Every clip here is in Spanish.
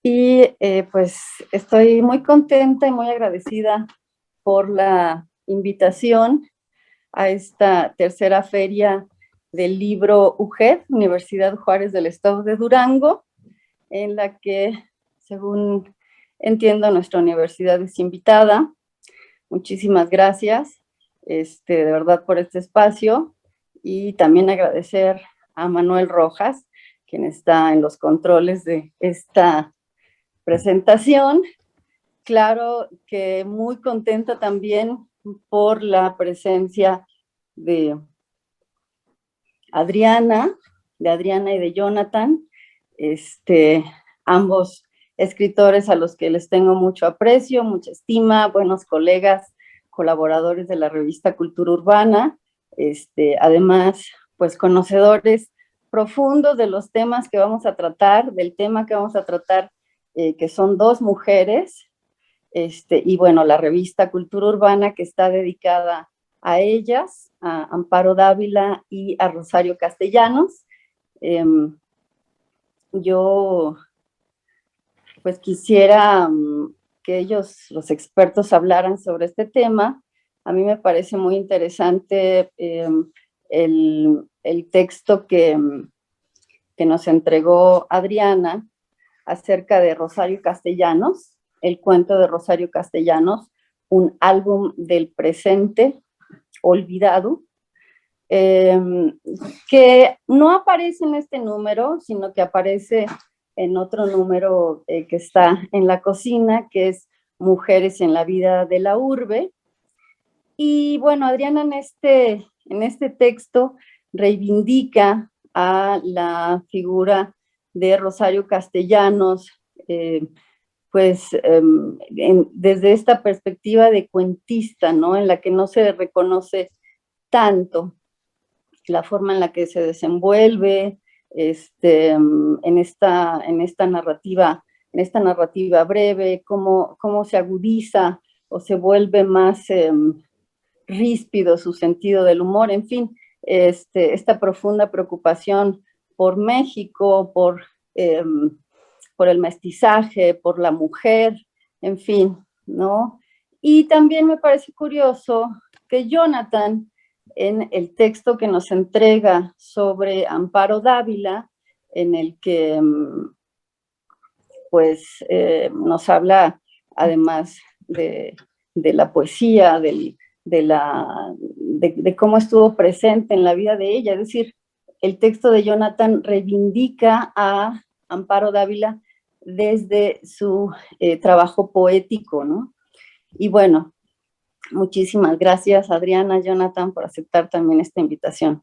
Y pues estoy muy contenta y muy agradecida por la invitación a esta tercera feria del libro UJED, Universidad Juárez del Estado de Durango, en la que, según entiendo, nuestra universidad es invitada. Muchísimas gracias, de verdad, por este espacio, y también agradecer a Manuel Rojas, quien está en los controles de esta presentación. Claro que muy contenta también por la presencia de Adriana y de Jonathan, ambos escritores a los que les tengo mucho aprecio, mucha estima, buenos colegas, colaboradores de la revista Cultura Urbana, además, pues conocedores profundos de los temas que vamos a tratar, del tema que vamos a tratar, que son dos mujeres, y bueno, la revista Cultura Urbana, que está dedicada a ellas, a Amparo Dávila y a Rosario Castellanos. Yo pues quisiera que ellos, los expertos, hablaran sobre este tema. A mí me parece muy interesante el texto que nos entregó Adriana acerca de Rosario Castellanos, el cuento de Rosario Castellanos, un álbum del presente olvidado, que no aparece en este número, sino que aparece en otro número que está en la cocina, que es Mujeres en la vida de la urbe. Y bueno, Adriana en este texto reivindica a la figura de Rosario Castellanos, desde esta perspectiva de cuentista, ¿no? En la que no se reconoce tanto la forma en la que se desenvuelve en esta narrativa breve, cómo se agudiza o se vuelve más ríspido su sentido del humor, en fin, esta profunda preocupación por México, por el mestizaje, por la mujer, en fin, ¿no? Y también me parece curioso que Jonathan, en el texto que nos entrega sobre Amparo Dávila, en el que nos habla además de la poesía, de cómo estuvo presente en la vida de ella, es decir, el texto de Jonathan reivindica a Amparo Dávila desde su trabajo poético, ¿no? Y bueno, muchísimas gracias, Adriana, Jonathan, por aceptar también esta invitación.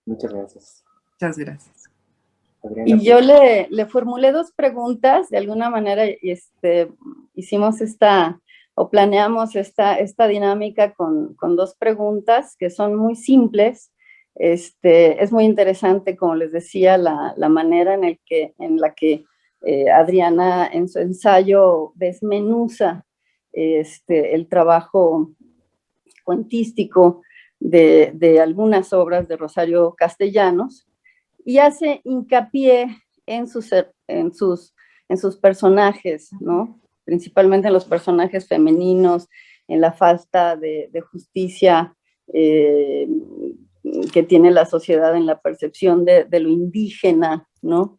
Muchas gracias. Muchas gracias. Adriana, y yo le formulé dos preguntas, de alguna manera hicimos planeamos esta dinámica con dos preguntas que son muy simples. Es muy interesante, como les decía, la manera en la que Adriana en su ensayo desmenuza el trabajo cuentístico de algunas obras de Rosario Castellanos y hace hincapié en sus en sus personajes, ¿no? Principalmente en los personajes femeninos, en la falta de justicia que tiene la sociedad en la percepción de lo indígena, ¿no?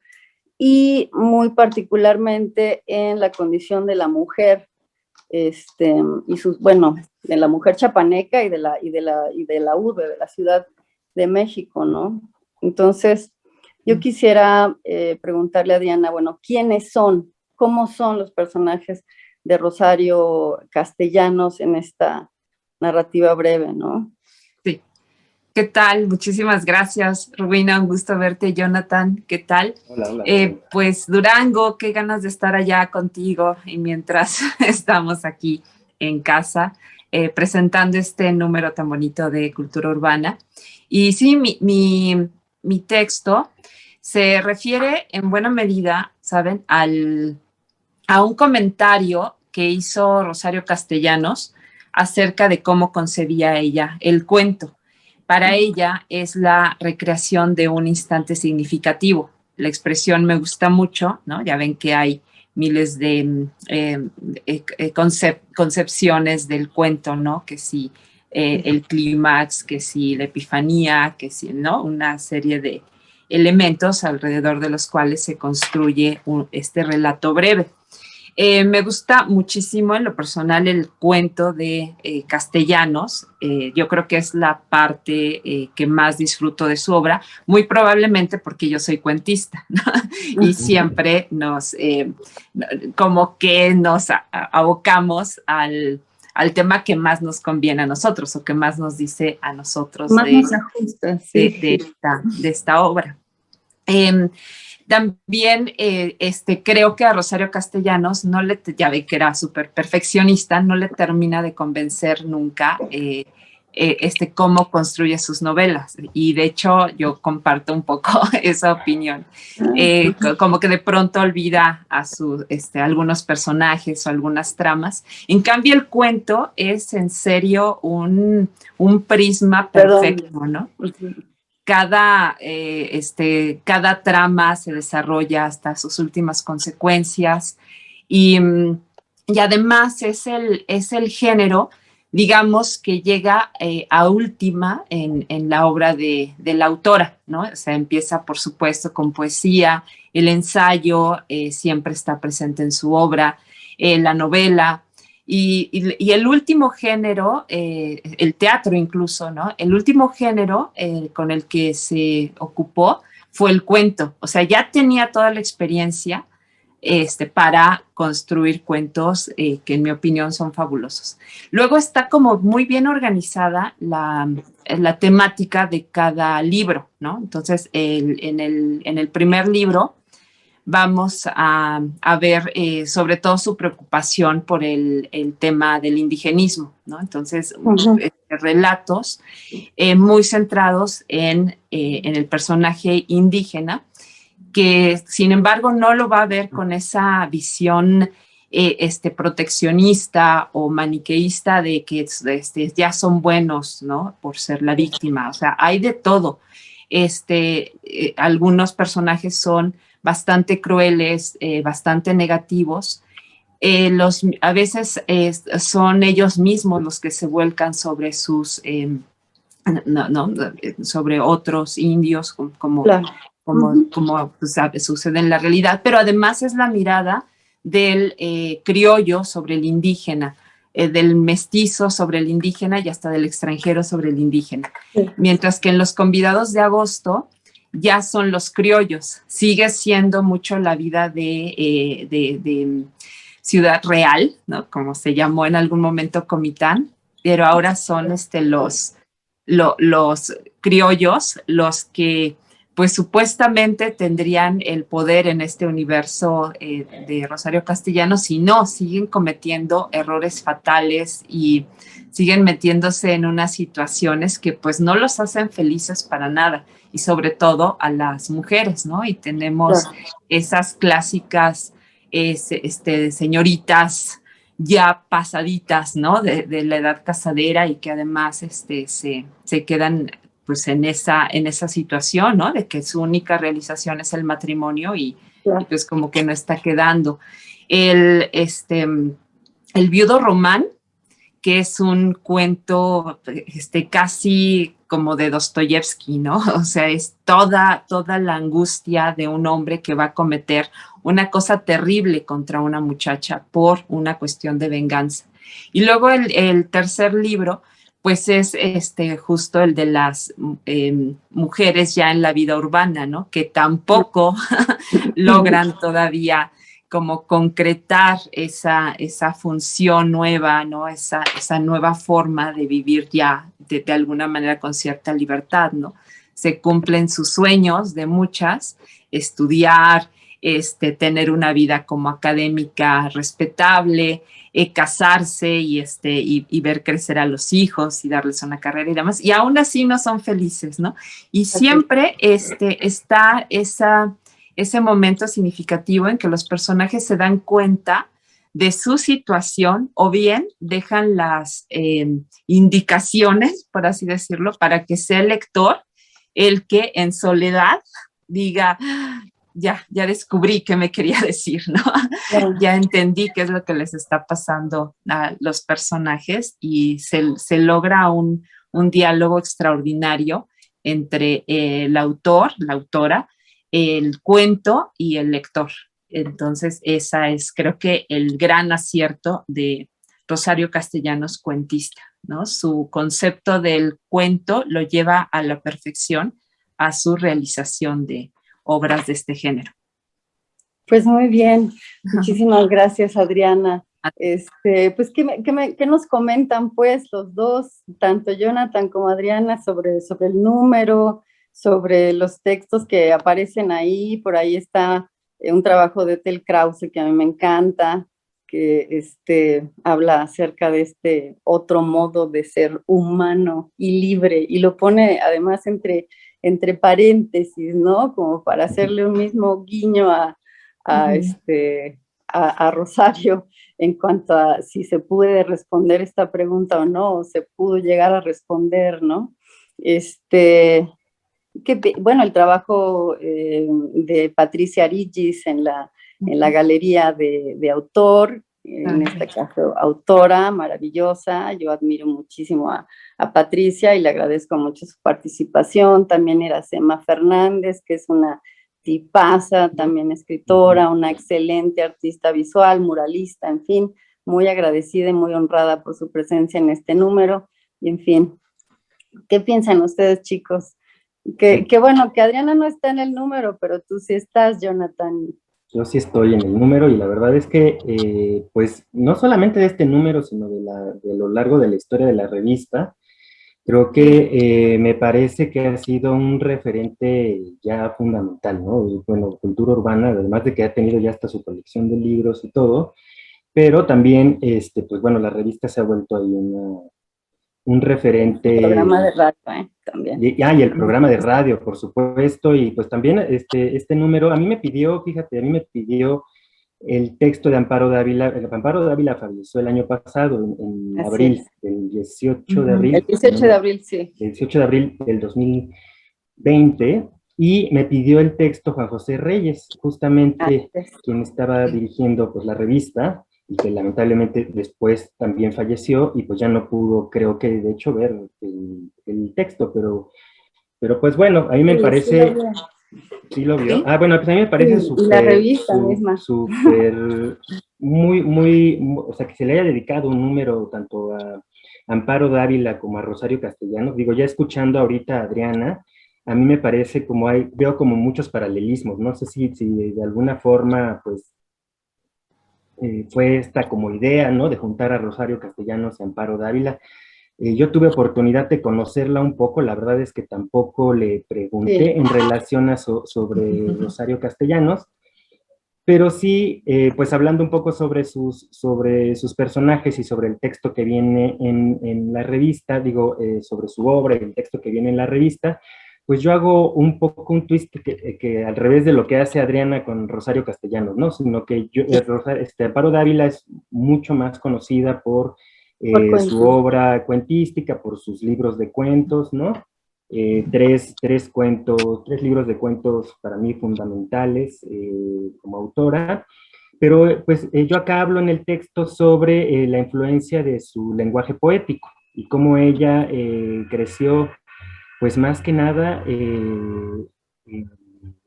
Y muy particularmente en la condición de la mujer, y sus, bueno, de la mujer chapaneca y de la urbe, de la Ciudad de México, ¿no? Entonces, yo quisiera preguntarle a Diana, bueno, ¿quiénes son? ¿Cómo son los personajes de Rosario Castellanos en esta narrativa breve, ¿no? Sí. ¿Qué tal? Muchísimas gracias, Rubina. Un gusto verte, Jonathan. ¿Qué tal? Hola, hola. Pues Durango, qué ganas de estar allá contigo y mientras estamos aquí en casa presentando este número tan bonito de cultura urbana. Y sí, mi texto se refiere en buena medida, ¿saben?, a un comentario que hizo Rosario Castellanos acerca de cómo concebía ella el cuento. Para ella es la recreación de un instante significativo. La expresión me gusta mucho, ¿no? Ya ven que hay miles de concepciones del cuento, ¿no? Que si el clímax, que si la epifanía, que si, ¿no? Una serie de elementos alrededor de los cuales se construye este relato breve. Me gusta muchísimo en lo personal el cuento de Castellanos. Yo creo que es la parte que más disfruto de su obra, muy probablemente porque yo soy cuentista, ¿no? Y siempre como que nos abocamos al tema que más nos conviene a nosotros o que más nos dice a nosotros más nos ajusta, sí. de esta obra. También creo que a Rosario Castellanos ya ve que era súper perfeccionista, no le termina de convencer nunca cómo construye sus novelas. Y de hecho yo comparto un poco esa opinión. Como que de pronto olvida a algunos personajes o algunas tramas. En cambio el cuento es en serio un prisma perfecto, ¿no? Cada trama se desarrolla hasta sus últimas consecuencias y además es el género, digamos, que llega a última en la obra de la autora, ¿no? O sea, empieza, por supuesto, con poesía, el ensayo siempre está presente en su obra, la novela. Y el último género, el teatro incluso, ¿no? El último género con el que se ocupó fue el cuento. O sea, ya tenía toda la experiencia para construir cuentos que en mi opinión son fabulosos. Luego está como muy bien organizada la temática de cada libro, ¿no? Entonces, en el primer libro vamos a ver sobre todo su preocupación por el tema del indigenismo, ¿no? Entonces, relatos muy centrados en el personaje indígena, que sin embargo no lo va a ver con esa visión proteccionista o maniqueísta de que ya son buenos, ¿no? Por ser la víctima. O sea, hay de todo. Algunos personajes son bastante crueles, bastante negativos. A veces son ellos mismos los que se vuelcan sobre sobre otros indios, como pues, sucede en la realidad, pero además es la mirada del criollo sobre el indígena, del mestizo sobre el indígena y hasta del extranjero sobre el indígena. Sí. Mientras que en Los Convidados de Agosto ya son los criollos. Sigue siendo mucho la vida de Ciudad Real, ¿no? Como se llamó en algún momento Comitán, pero ahora son los criollos los que pues supuestamente tendrían el poder en este universo de Rosario Castellanos, y no, siguen cometiendo errores fatales y siguen metiéndose en unas situaciones que pues no los hacen felices para nada, y sobre todo a las mujeres, ¿no? Y tenemos esas clásicas señoritas ya pasaditas, ¿no? De la edad casadera, y que además se quedan pues en esa situación, ¿no? De que su única realización es el matrimonio y pues como que no está quedando. El viudo Román, que es un cuento casi como de Dostoyevsky, ¿no? O sea, es toda la angustia de un hombre que va a cometer una cosa terrible contra una muchacha por una cuestión de venganza. Y luego el tercer libro, pues es justo el de las mujeres ya en la vida urbana, ¿no? Que tampoco logran todavía como concretar esa función nueva, ¿no? Esa nueva forma de vivir ya de alguna manera con cierta libertad, ¿no? Se cumplen sus sueños de muchas, estudiar, tener una vida como académica respetable, casarse y ver crecer a los hijos y darles una carrera y demás, y aún así no son felices, ¿no? Y siempre está ese momento significativo en que los personajes se dan cuenta de su situación o bien dejan las indicaciones, por así decirlo, para que sea el lector el que en soledad diga, ya descubrí qué me quería decir, ¿no? Ya entendí qué es lo que les está pasando a los personajes y se logra un diálogo extraordinario entre el autor, la autora, el cuento y el lector. Entonces, esa es, creo que, el gran acierto de Rosario Castellanos, cuentista, ¿no? Su concepto del cuento lo lleva a la perfección a su realización de obras de este género. Pues muy bien, muchísimas gracias, Adriana. Pues, ¿qué nos comentan, pues, los dos, tanto Jonathan como Adriana, sobre el número, sobre los textos que aparecen ahí? Por ahí está un trabajo de Tel Krause que a mí me encanta, que habla acerca de este otro modo de ser humano y libre, y lo pone además entre paréntesis, ¿no? Como para hacerle un mismo guiño a Rosario en cuanto a si se puede responder esta pregunta o no, o se pudo llegar a responder, ¿no? Bueno, el trabajo de Patricia Arigis en la galería de autor, en este caso autora maravillosa. Yo admiro muchísimo a Patricia y le agradezco mucho su participación. También Iracema Fernández, que es una tipaza, también escritora, una excelente artista visual, muralista, en fin, muy agradecida y muy honrada por su presencia en este número. Y en fin, ¿qué piensan ustedes, chicos? Que bueno, que Adriana no está en el número, pero tú sí estás, Jonathan. Yo sí estoy en el número y la verdad es que, pues, no solamente de este número, sino de lo largo de la historia de la revista, creo que me parece que ha sido un referente ya fundamental, ¿no? Y, bueno, cultura urbana, además de que ha tenido ya hasta su colección de libros y todo, pero también, pues bueno, la revista se ha vuelto ahí un referente. El programa de radio, también. Y el programa de radio, por supuesto, y pues también este número, a mí me pidió el texto de Amparo Dávila. Amparo Dávila falleció el año pasado, en abril, el 18 de abril. El 18 de abril, sí. El 18 de abril del 2020, y me pidió el texto Juan José Reyes, justamente quien estaba dirigiendo pues la revista, y que lamentablemente después también falleció, y pues ya no pudo, creo que de hecho, ver el texto, pero pues bueno, a mí me parece... ¿Sí lo vio? ¿Sí? Bueno, pues a mí me parece súper... La revista misma. Súper, muy, o sea, que se le haya dedicado un número tanto a Amparo Dávila como a Rosario Castellanos. Digo, ya escuchando ahorita a Adriana, a mí me parece veo como muchos paralelismos. No sé si de alguna forma, pues, fue esta como idea, ¿no? De juntar a Rosario Castellanos y Amparo Dávila. Yo tuve oportunidad de conocerla un poco, la verdad es que tampoco le pregunté en relación a sobre Rosario Castellanos, pero sí, pues hablando un poco sobre sus personajes y sobre el texto que viene en la revista, sobre su obra y el texto que viene en la revista, pues yo hago un poco un twist que al revés de lo que hace Adriana con Rosario Castellanos, ¿no? Sino que Amparo Dávila es mucho más conocida por su obra cuentística, por sus libros de cuentos, ¿no? tres cuentos, tres libros de cuentos para mí fundamentales como autora, pero pues yo acá hablo en el texto sobre la influencia de su lenguaje poético y cómo ella creció, pues más que nada eh,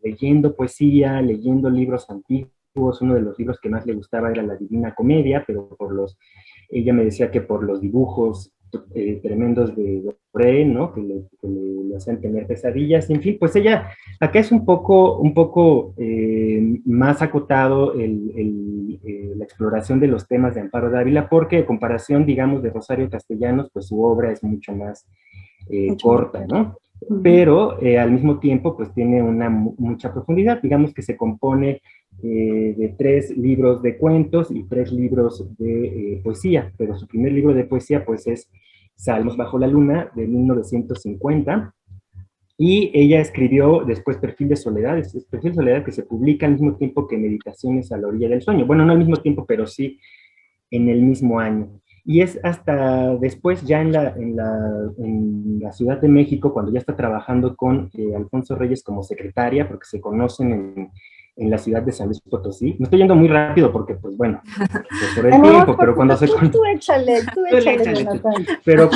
leyendo poesía, leyendo libros antiguos. Uno de los libros que más le gustaba era La Divina Comedia, pero ella me decía que por los dibujos tremendos de Doré, ¿no? Que le hacían tener pesadillas, en fin, pues ella, acá es un poco más acotado la exploración de los temas de Amparo Dávila, porque en comparación, digamos, de Rosario Castellanos, pues su obra es mucho más corta, ¿no? Pero al mismo tiempo, pues tiene mucha profundidad, digamos que se compone de 3 libros de cuentos y 3 libros de poesía, pero su primer libro de poesía, pues es Salmos bajo la luna, de 1950, y ella escribió después Perfil de Soledad, Perfil de Soledad que se publica al mismo tiempo que Meditaciones a la orilla del sueño, bueno, no al mismo tiempo, pero sí en el mismo año. Y es hasta después, ya en la Ciudad de México, cuando ya está trabajando con Alfonso Reyes como secretaria, porque se conocen en la ciudad de San Luis Potosí. Me estoy yendo muy rápido porque, pues bueno, pues por el tiempo, pero cuando se... Tú échale, Pero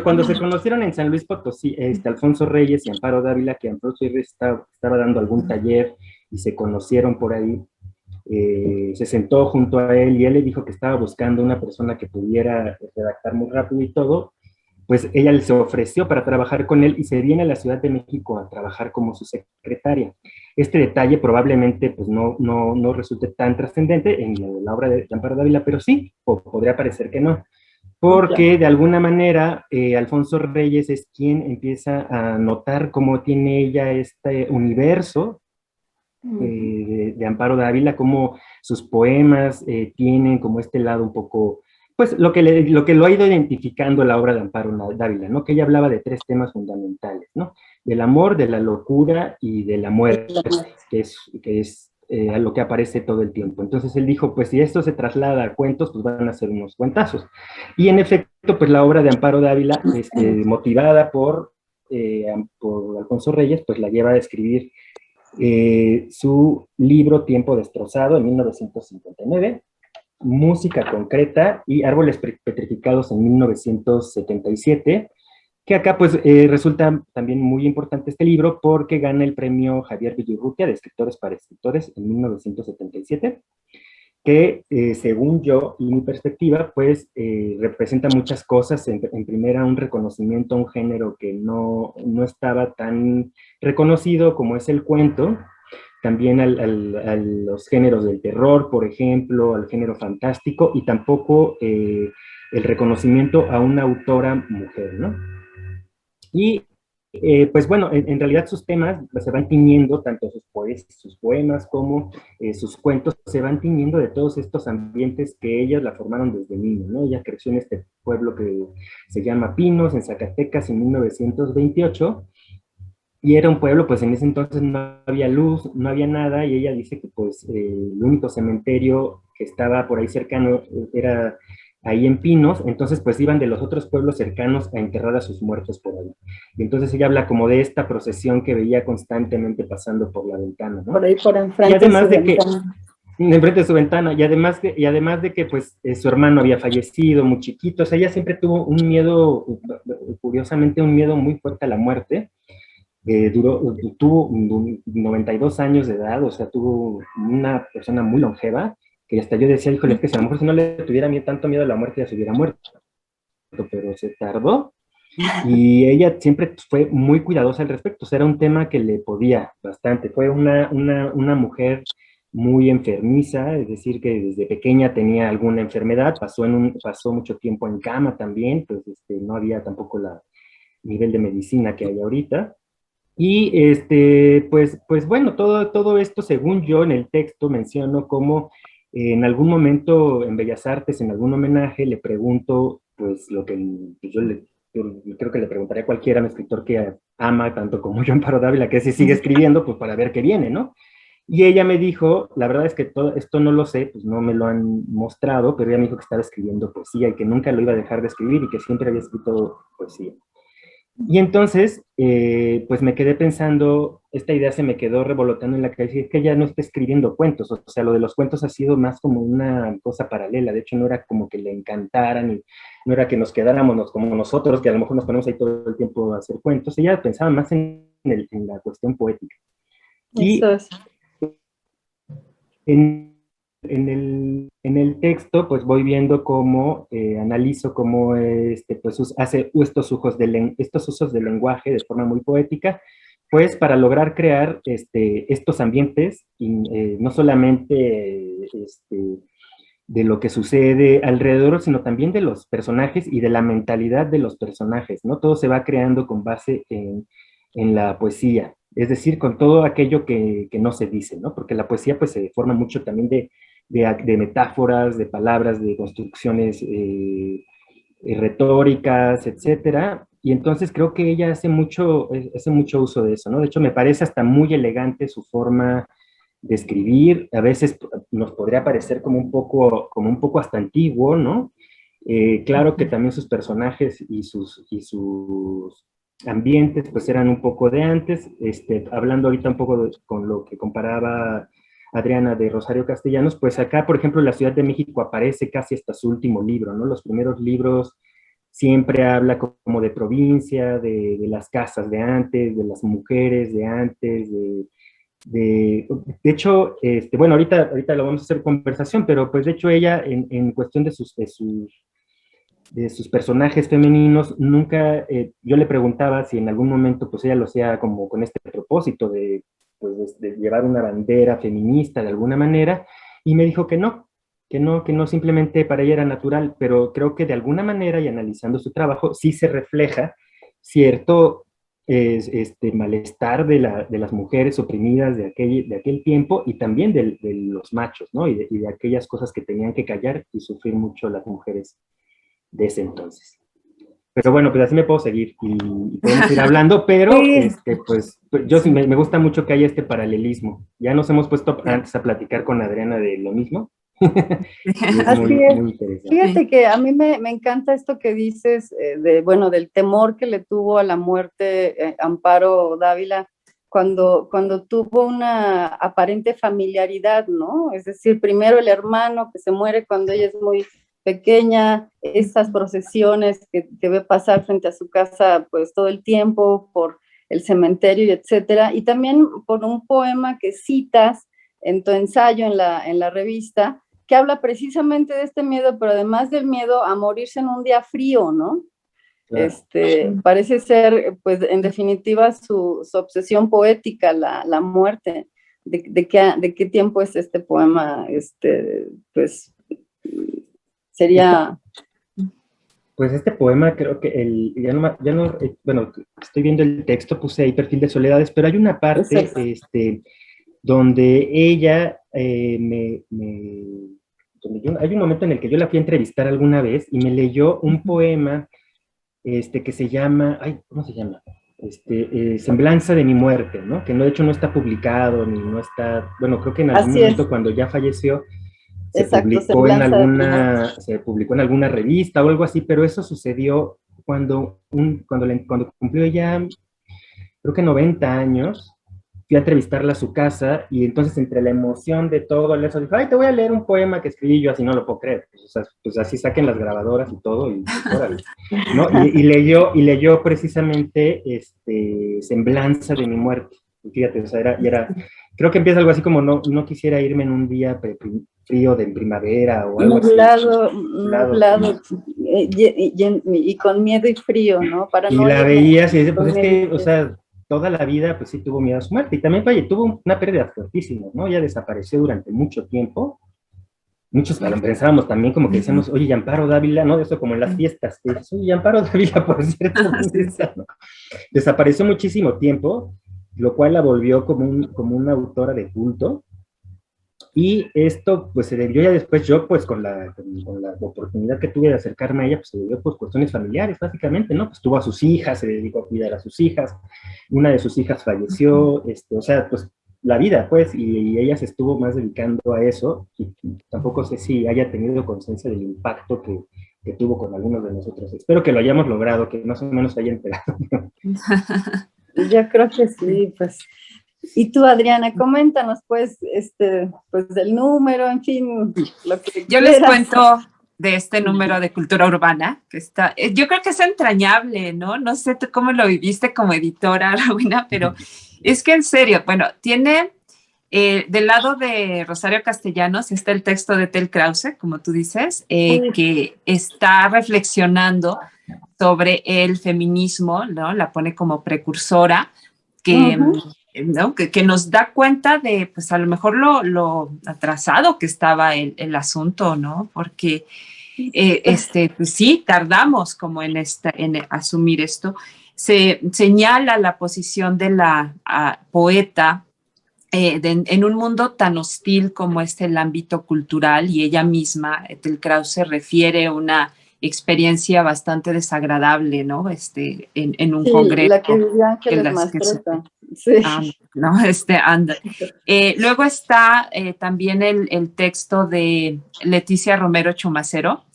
cuando se conocieron en San Luis Potosí, Alfonso Reyes y Amparo Dávila, que Alfonso Reyes estaba dando algún taller y se conocieron por ahí, se sentó junto a él y él le dijo que estaba buscando una persona que pudiera redactar muy rápido y todo, pues ella se ofreció para trabajar con él y se viene a la Ciudad de México a trabajar como su secretaria. Este detalle probablemente pues no resulte tan trascendente en la obra de Amparo Dávila, pero sí, podría parecer que no, porque de alguna manera Alfonso Reyes es quien empieza a notar cómo tiene ella este universo de Amparo Dávila, como sus poemas tienen como este lado un poco, pues lo que lo ha ido identificando la obra de Amparo Dávila, ¿no? Que ella hablaba de 3 temas fundamentales, ¿no? Del amor, de la locura y de la muerte, que es a lo que aparece todo el tiempo. Entonces él dijo, pues si esto se traslada a cuentos, pues van a ser unos cuentazos. Y en efecto, pues la obra de Amparo Dávila, motivada por Alfonso Reyes, pues la lleva a escribir su libro Tiempo Destrozado en 1959, Música Concreta y Árboles Petrificados en 1977, que acá pues resulta también muy importante este libro porque gana el premio Javier Villurrutia de Escritores para Escritores en 1977, que según yo y mi perspectiva, pues representa muchas cosas. En primera, un reconocimiento a un género que no estaba tan reconocido como es el cuento, también a los géneros del terror, por ejemplo, al género fantástico, y tampoco el reconocimiento a una autora mujer, ¿no? Y pues bueno, en realidad sus temas se van tiñendo, tanto sus poemas como sus cuentos, se van tiñendo de todos estos ambientes que ellas la formaron desde niña, ¿no? Ella creció en este pueblo que se llama Pinos, en Zacatecas, en 1928, y era un pueblo, pues en ese entonces no había luz, no había nada, y ella dice que pues el único cementerio que estaba por ahí cercano era ahí en Pinos, entonces pues iban de los otros pueblos cercanos a enterrar a sus muertos por ahí. Y entonces ella habla como de esta procesión que veía constantemente pasando por la ventana, ¿no? Por ahí por enfrente. Y además de que, enfrente de su ventana, y además de que pues su hermano había fallecido muy chiquito, o sea, ella siempre tuvo un miedo, curiosamente un miedo muy fuerte a la muerte. Tuvo 92 años de edad, o sea, tuvo una persona muy longeva, que hasta yo decía, híjole, es que si a lo mejor si no le tuviera tanto miedo a la muerte, ya se hubiera muerto, pero se tardó, y ella siempre fue muy cuidadosa al respecto, o sea, era un tema que le podía bastante, fue una mujer muy enfermiza, es decir, que desde pequeña tenía alguna enfermedad, pasó mucho tiempo en cama también, pues no había tampoco el nivel de medicina que hay ahorita. Y pues bueno, todo esto, según yo en el texto menciono como en algún momento en Bellas Artes, en algún homenaje, le pregunto, pues lo que yo creo que le preguntaría a cualquiera, un escritor que ama tanto como yo, Amparo Dávila, que si sigue escribiendo, pues para ver qué viene, ¿no? Y ella me dijo, la verdad es que todo esto no lo sé, pues no me lo han mostrado, pero ella me dijo que estaba escribiendo poesía y que nunca lo iba a dejar de escribir y que siempre había escrito poesía. Y entonces, pues me quedé pensando, esta idea se me quedó revolotando en la cabeza, y es que ella no está escribiendo cuentos, o sea, lo de los cuentos ha sido más como una cosa paralela, de hecho no era como que le encantaran, y no era que nos quedáramos como nosotros, que a lo mejor nos ponemos ahí todo el tiempo a hacer cuentos, ella pensaba más en la cuestión poética. Eso Y es. en el texto, pues voy viendo cómo, analizo cómo pues, hace estos usos del lenguaje de forma muy poética, pues para lograr crear estos ambientes, y, no solamente de lo que sucede alrededor, sino también de los personajes y de la mentalidad de los personajes, ¿no? Todo se va creando con base en la poesía, es decir, con todo aquello que no se dice, ¿no? Porque la poesía pues se forma mucho también de metáforas, de palabras, de construcciones retóricas, etcétera, y entonces creo que ella hace mucho uso de eso, ¿no? De hecho, me parece hasta muy elegante su forma de escribir, a veces nos podría parecer como un poco hasta antiguo, ¿no? Claro que también sus personajes y sus ambientes pues eran un poco de antes, hablando ahorita un poco con lo que comparaba Adriana de Rosario Castellanos, pues acá, por ejemplo, la Ciudad de México aparece casi hasta su último libro, ¿no? Los primeros libros siempre habla como de provincia, de las casas de antes, de las mujeres de antes, de hecho, bueno, ahorita lo vamos a hacer conversación, pero pues de hecho ella en cuestión de sus personajes femeninos, nunca, yo le preguntaba si en algún momento pues ella lo hacía como con este propósito pues, de llevar una bandera feminista de alguna manera, y me dijo que no simplemente para ella era natural, pero creo que de alguna manera y analizando su trabajo sí se refleja cierto malestar de las mujeres oprimidas de aquel tiempo y también de los machos, ¿no? Y de aquellas cosas que tenían que callar y sufrir mucho las mujeres de ese entonces. Pero bueno, pues así me puedo seguir y podemos ir hablando, pero Sí. pues yo sí me gusta mucho que haya este paralelismo. Ya nos hemos puesto antes a platicar con Adriana de lo mismo. Y es Así muy, es. muy interesante. Fíjate que a mí me encanta esto que dices, bueno, del temor que le tuvo a la muerte Amparo Dávila cuando tuvo una aparente familiaridad, ¿no? Es decir, primero el hermano que se muere cuando ella es muy pequeña, esas procesiones que ve pasar frente a su casa pues todo el tiempo por el cementerio y etcétera, y también por un poema que citas en tu ensayo en la revista, que habla precisamente de este miedo, pero además del miedo a morirse en un día frío, ¿no? Claro. Parece ser, pues, en definitiva, su obsesión poética, la muerte. ¿De qué tiempo es este poema? Pues, sería... Pues este poema creo que bueno, estoy viendo el texto, puse ahí Perfil de Soledades, pero hay una parte donde ella hay un momento en el que yo la fui a entrevistar alguna vez y me leyó un poema que se llama, ay, ¿cómo se llama? Semblanza de mi muerte, ¿no? Que no, de hecho no está publicado, ni no está, bueno, creo que en algún momento cuando ya falleció, Exacto, Semblanza de mi muerte. se publicó en alguna revista o algo así, pero eso sucedió cuando cumplió ya, creo que 90 años, fui a entrevistarla a su casa y entonces entre la emoción de todo eso dijo, ay, te voy a leer un poema que escribí yo, así no lo puedo creer, pues, o sea, pues así saquen las grabadoras y todo y órale, ¿no? Y leyó precisamente Semblanza de mi muerte. Y fíjate, o sea, creo que empieza algo así como no quisiera irme en un día frío de primavera o algo nublado, y con miedo y frío, ¿no? Para y no la irme veías y dices, pues con es miedo que, y o frío. sea, toda la vida pues sí tuvo miedo a su muerte y también tuvo una pérdida fuertísima, ¿no? Ella desapareció durante mucho tiempo. Muchos pensábamos también como que decíamos, oye, y Amparo Dávila, ¿no? Eso como en las fiestas, que dices, oye, Amparo Dávila, por cierto, ¿dónde está, no? Desapareció muchísimo tiempo, lo cual la volvió como una autora de culto. Y esto, pues se debió ya después, yo pues con la oportunidad que tuve de acercarme a ella, pues se debió por cuestiones familiares, básicamente, ¿no? Pues tuvo a sus hijas, se dedicó a cuidar a sus hijas, una de sus hijas falleció, o sea, pues la vida, pues, y ella se estuvo más dedicando a eso, y tampoco sé si haya tenido conciencia del impacto que tuvo con algunos de nosotros. Espero que lo hayamos logrado, que más o menos se haya enterado. Yo creo que sí, pues. Y tú, Adriana, coméntanos, pues, pues del número, en fin, lo que Yo quieras. les cuento de este número de Cultura Urbana, que está, yo creo que es entrañable, ¿no? No sé tú cómo lo viviste como editora, Raúl, pero es que en serio, bueno, tiene... del lado de Rosario Castellanos está el texto de Tel Krause, como tú dices, que está reflexionando sobre el feminismo, ¿no? La pone como precursora, que, ¿no? que nos da cuenta de, pues a lo mejor lo atrasado que estaba el asunto, ¿no? Porque, pues sí, tardamos como en asumir esto. Se señala la posición de la poeta en un mundo tan hostil como es el ámbito cultural, y ella misma, Ethel Krause, refiere una experiencia bastante desagradable, ¿no? En un congreso. La que vivió Ángeles Mastreta. Sí. ¿No? Luego está también el texto de Leticia Romero Chumacero,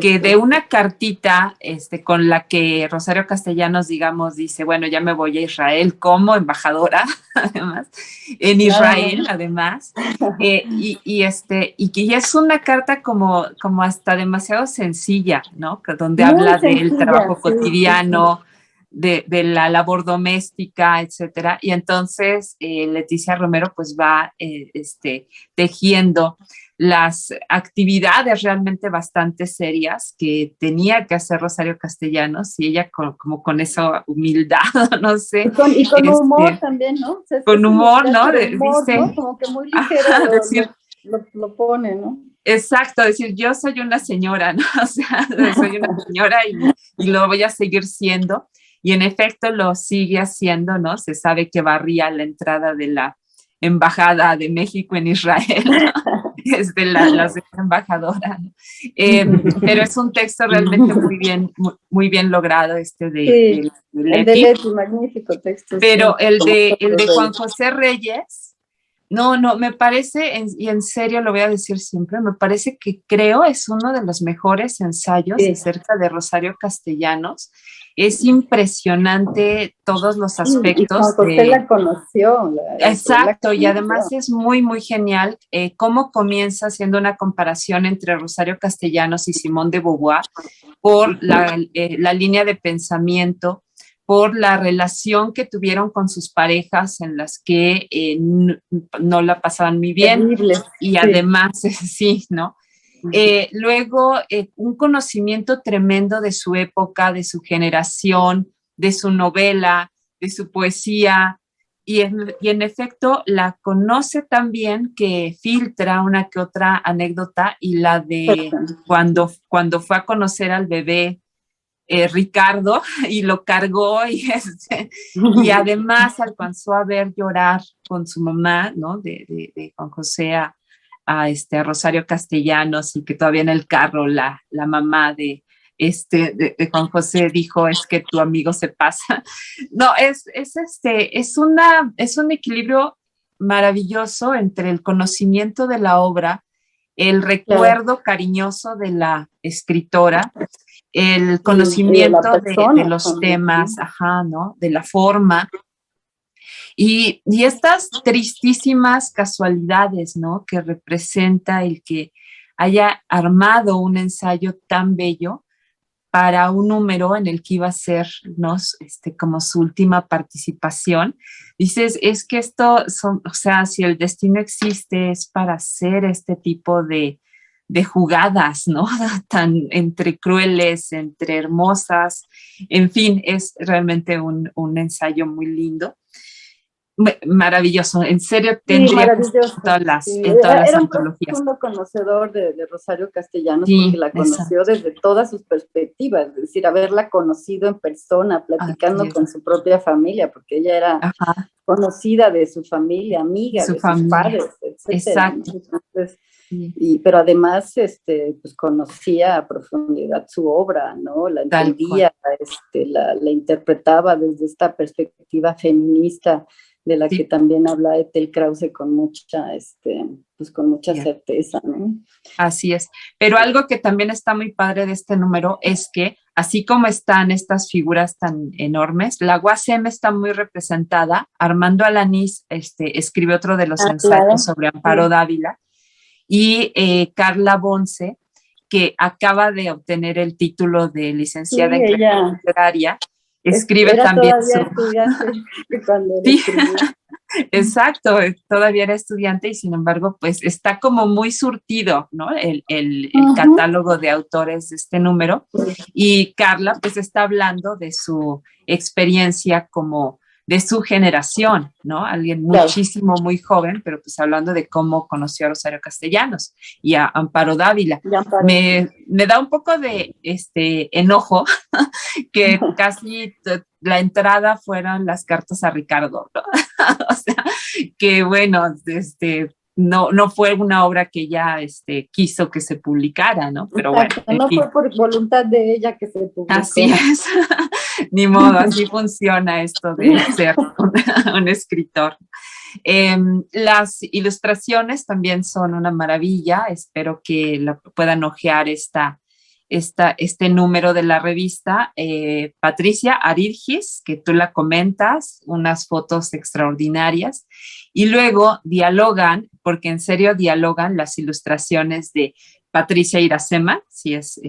que de una cartita con la que Rosario Castellanos, digamos, dice, bueno, ya me voy a Israel como embajadora, además, en Israel, además, y que ya es una carta como hasta demasiado sencilla, ¿no? Donde muy habla sencilla, del trabajo cotidiano, sí. De la labor doméstica, etcétera. Y entonces Leticia Romero pues va tejiendo las actividades realmente bastante serias que tenía que hacer Rosario Castellanos, y ella como con esa humildad, no sé. Y con humor también, ¿no? O sea, con humor, ¿no? Humor, dice, ¿no? Como que muy ligero decir, lo pone, ¿no? Exacto, decir, yo soy una señora, ¿no? O sea, soy una señora y lo voy a seguir siendo. Y en efecto lo sigue haciendo, ¿no? Se sabe que barría la entrada de la Embajada de México en Israel, ¿no? Es de la embajadora, ¿no? Pero es un texto realmente muy bien logrado, de el de Leti. Leti, magnífico texto. Pero sí, el de Juan José Reyes, no, me parece, y en serio lo voy a decir siempre, me parece que creo es uno de los mejores ensayos acerca de Rosario Castellanos. Es impresionante todos los aspectos. Y Juan José la conoció. Exacto, y además es muy genial cómo comienza haciendo una comparación entre Rosario Castellanos y Simone de Beauvoir por la línea de pensamiento, por la relación que tuvieron con sus parejas en las que no la pasaban muy bien. Terrible, y además, sí, ¿no? Luego, un conocimiento tremendo de su época, de su generación, de su novela, de su poesía, y en efecto la conoce tan bien que filtra una que otra anécdota, y la de cuando fue a conocer al bebé Ricardo y lo cargó y además alcanzó a ver llorar con su mamá, ¿no? De Juan José a Rosario Castellanos, y que todavía en el carro la mamá de Juan José dijo, es que tu amigo se pasa. No, es un equilibrio maravilloso entre el conocimiento de la obra, el recuerdo cariñoso de la escritora, el conocimiento de los temas, ¿no? De la forma. Y estas tristísimas casualidades, ¿no? Que representa el que haya armado un ensayo tan bello para un número en el que iba a ser, ¿no? Como su última participación. Dices, es que esto o sea, si el destino existe es para hacer este tipo de jugadas, ¿no? Tan entre crueles, entre hermosas, en fin, es realmente un ensayo muy lindo. Maravilloso, en serio tendría todas las antologías. Era un conocedor de Rosario Castellanos, porque la conoció desde todas sus perspectivas, es decir, haberla conocido en persona, platicando con su propia familia, porque ella era conocida de su familia, amiga de sus padres, etc. Exacto. Entonces, pero además pues conocía a profundidad su obra, ¿no? La entendía, la interpretaba desde esta perspectiva feminista, de la que también habla Ethel Krause con mucha pues con mucha certeza, ¿no? Así es. Pero algo que también está muy padre de este número es que, así como están estas figuras tan enormes, la UASM está muy representada. Armando Alanís escribe otro de los ensayos claro. sobre Amparo Dávila, y Carla Bonce, que acaba de obtener el título de licenciada en Crítica Literaria, escribe era también todavía estudiante cuando lo escribió. Exacto, todavía era estudiante y sin embargo, pues está como muy surtido, ¿no? El catálogo de autores de este número. Y Carla, pues está hablando de su experiencia como de su generación, ¿no? Alguien muchísimo, muy joven, pero pues hablando de cómo conoció a Rosario Castellanos y a Amparo Dávila. Me da un poco de enojo que casi la entrada fueron las cartas a Ricardo, ¿no? O sea, que bueno, no fue una obra que ella quiso que se publicara, ¿no? Pero exacto, bueno. No fue por voluntad de ella que se publicó. Así es, ni modo, así funciona esto de ser un escritor. Las ilustraciones también son una maravilla, espero que puedan ojear este número de la revista. Patricia Arirgis, que tú la comentas, unas fotos extraordinarias, y luego dialogan, porque en serio dialogan las ilustraciones de Patricia Iracema, si es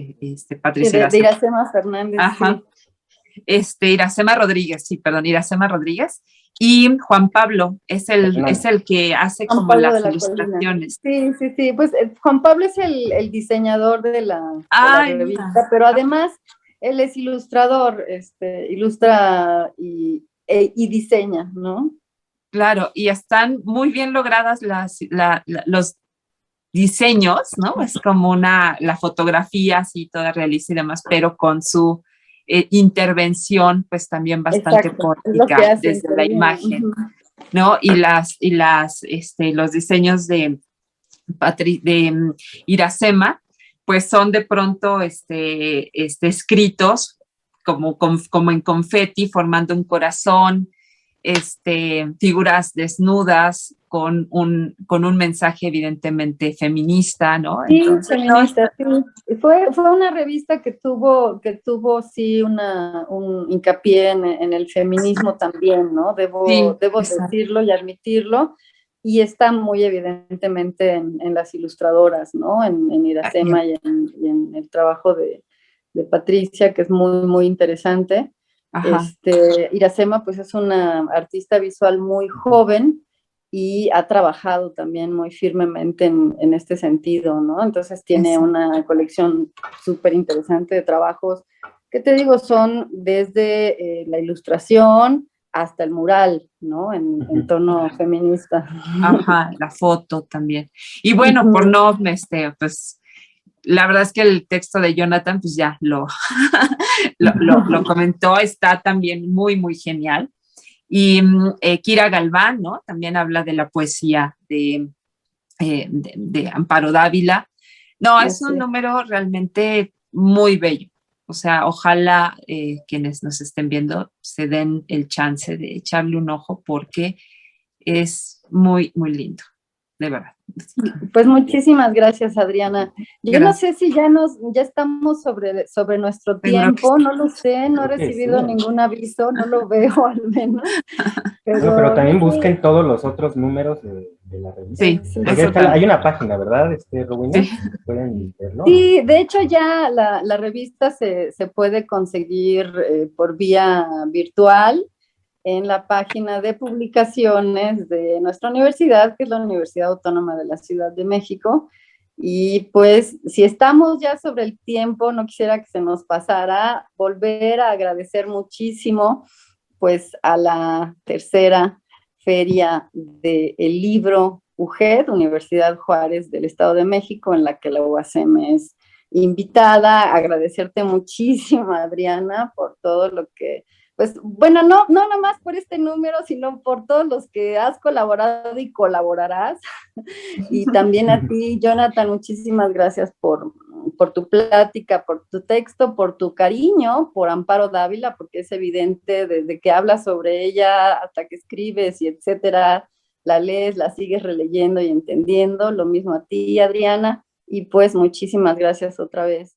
Patricia sí, Iracema Fernández. Ajá. Sí. Iracema Rodríguez, sí, perdón, Iracema Rodríguez, y Juan Pablo es el que hace Juan como Pablo las ilustraciones. Sí, pues Juan Pablo es el diseñador de la revista, pero además él es ilustrador, ilustra y diseña, ¿no? Claro, y están muy bien logradas los diseños, ¿no? Es como la fotografía así toda realista y demás, pero con su intervención pues también bastante poética desde la imagen, ¿no? Y los diseños de Iracema pues son de pronto escritos como en confeti, formando un corazón, figuras desnudas con un mensaje evidentemente feminista, ¿no? Sí, entonces, feminista, sí. Fue una revista que tuvo sí un hincapié en el feminismo también, ¿no? Debo decirlo y admitirlo, y está muy evidentemente en las ilustradoras, ¿no? En Iracema y en el trabajo de Patricia, que es muy, muy interesante. Iracema pues es una artista visual muy joven y ha trabajado también muy firmemente en este sentido, ¿no? Entonces tiene una colección súper interesante de trabajos que te digo son desde la ilustración hasta el mural, ¿no? En tono feminista. Ajá, la foto también. Y bueno, por no, pues la verdad es que el texto de Jonathan, pues ya lo comentó, está también muy, muy genial. Y Kira Galván, ¿no? También habla de la poesía de Amparo Dávila. No, es un número realmente muy bello. O sea, ojalá quienes nos estén viendo se den el chance de echarle un ojo porque es muy, muy lindo, de verdad. Pues muchísimas gracias, Adriana. Yo no sé si ya estamos sobre nuestro tiempo, no lo sé, no he recibido ningún aviso, no lo veo al menos. Pero también busquen todos los otros números de la revista. Sí, hay una página, ¿verdad, Rowena? Sí. Pueden verlo. Sí, de hecho ya la revista se puede conseguir por vía virtual en la página de publicaciones de nuestra universidad, que es la Universidad Autónoma de la Ciudad de México. Y pues, si estamos ya sobre el tiempo, no quisiera que se nos pasara, volver a agradecer muchísimo, pues, a la tercera feria del libro UJED, Universidad Juárez del Estado de México, en la que la UASM es invitada. Agradecerte muchísimo, Adriana, por todo lo que pues bueno, no nomás por este número, sino por todos los que has colaborado y colaborarás. Y también a ti, Jonathan, muchísimas gracias por tu plática, por tu texto, por tu cariño, por Amparo Dávila, porque es evidente desde que hablas sobre ella hasta que escribes y etcétera, la lees, la sigues releyendo y entendiendo. Lo mismo a ti, Adriana, y pues muchísimas gracias otra vez